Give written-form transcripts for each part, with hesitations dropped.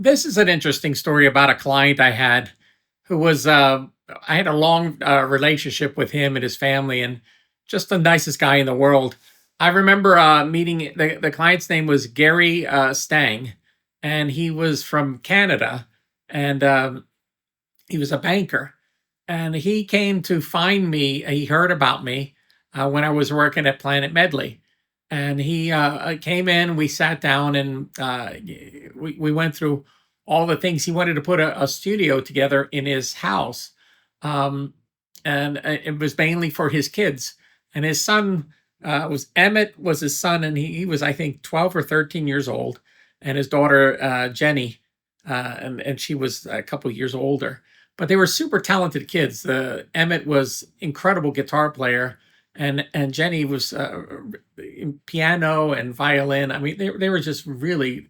This is an interesting story about a client I had who was, I had a long relationship with him and his family, and just the nicest guy in the world. I remember meeting the client's name was Gary Stang, and he was from Canada, and he was a banker. And he came to find me. He heard about me when I was working at Planet Medley. And he came in, we sat down, and we went through all the things. He wanted to put a studio together in his house. Um, and it was mainly for his kids. And his son was Emmett, was his son, and he was, I think, 12 or 13 years old. And his daughter, Jenny, and she was a couple years older, but they were super talented kids. Emmett was incredible guitar player, and Jenny was in piano and violin. I mean, they were just really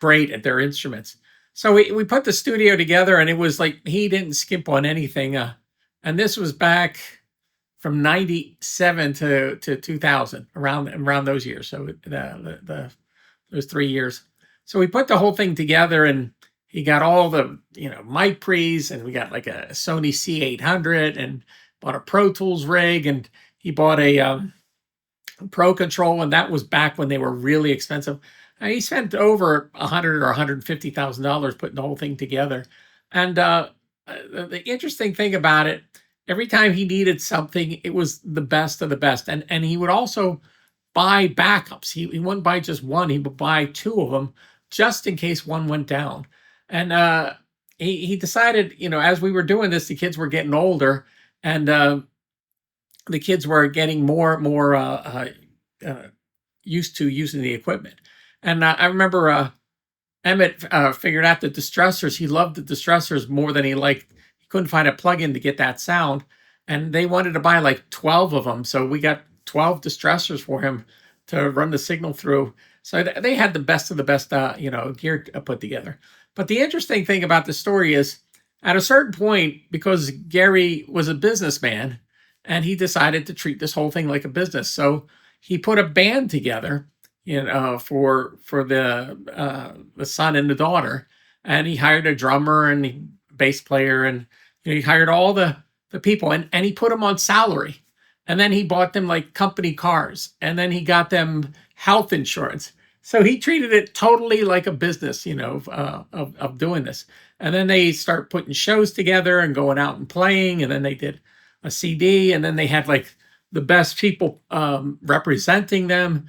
great at their instruments. So we put the studio together, and it was like he didn't skimp on anything. And this was back from '97 to 2000, around those years. So those 3 years. So we put the whole thing together, and he got all the mic pre's, and we got like a Sony C800, and bought a Pro Tools rig, and he bought a Pro Control, and that was back when they were really expensive. And he spent over $100 or $150,000 putting the whole thing together. And the interesting thing about it, every time he needed something, it was the best of the best. And he would also buy backups. He wouldn't buy just one; he would buy two of them just in case one went down. And he decided, as we were doing this, the kids were getting older, and the kids were getting more used to using the equipment. And I remember Emmett figured out the distressors. He loved the distressors more than he liked. He couldn't find a plug-in to get that sound, and they wanted to buy like 12 of them. So we got 12 distressors for him to run the signal through. So they had the best of the best, gear put together. But the interesting thing about the story is, at a certain point, because Gary was a businessman, and he decided to treat this whole thing like a business, so he put a band together, for the son and the daughter, and he hired a drummer and bass player, and he hired all the people, and he put them on salary, and then he bought them like company cars, and then he got them health insurance. So he treated it totally like a business, of doing this. And then they start putting shows together and going out and playing. And then they did a CD, and then they had like the best people representing them,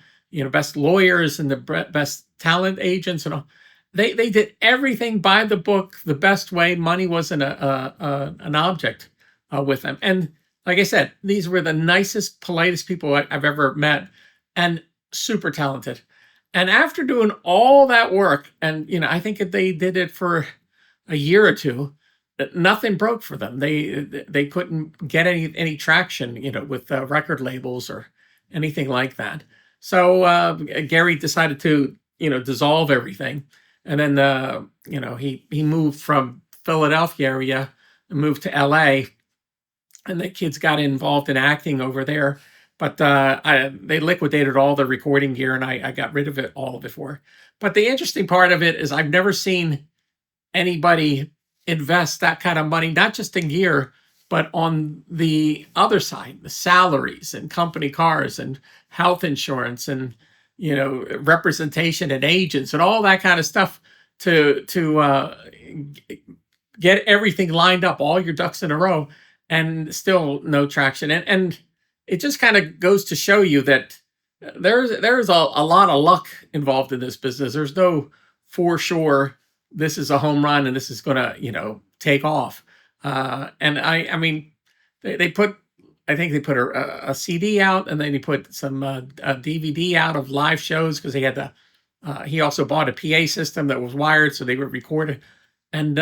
best lawyers and the best talent agents and all. They did everything by the book, the best way. Money wasn't an object with them. And like I said, these were the nicest, politest people I've ever met, and super talented. And after doing all that work, and I think that they did it for a year or two, nothing broke for them. They couldn't get any traction, with record labels or anything like that. So Gary decided to, dissolve everything, and then he moved from Philadelphia area and moved to L.A., and the kids got involved in acting over there. But they liquidated all the recording gear, and I got rid of it, all of it for her. But the interesting part of it is, I've never seen anybody invest that kind of money, not just in gear, but on the other side, the salaries and company cars and health insurance and representation and agents and all that kind of stuff to get everything lined up, all your ducks in a row, and still no traction. And it just kind of goes to show you that there's a lot of luck involved in this business. There's no for sure this is a home run and this is going to take off. And I mean, they put, I think they put a CD out, and then he put some a DVD out of live shows, because he also bought a PA system that was wired, so they would record it, and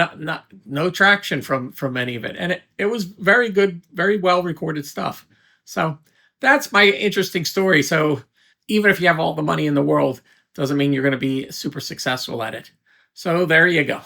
no traction from any of it. And it was very good, very well recorded stuff. So that's my interesting story. So even if you have all the money in the world, doesn't mean you're going to be super successful at it. So there you go.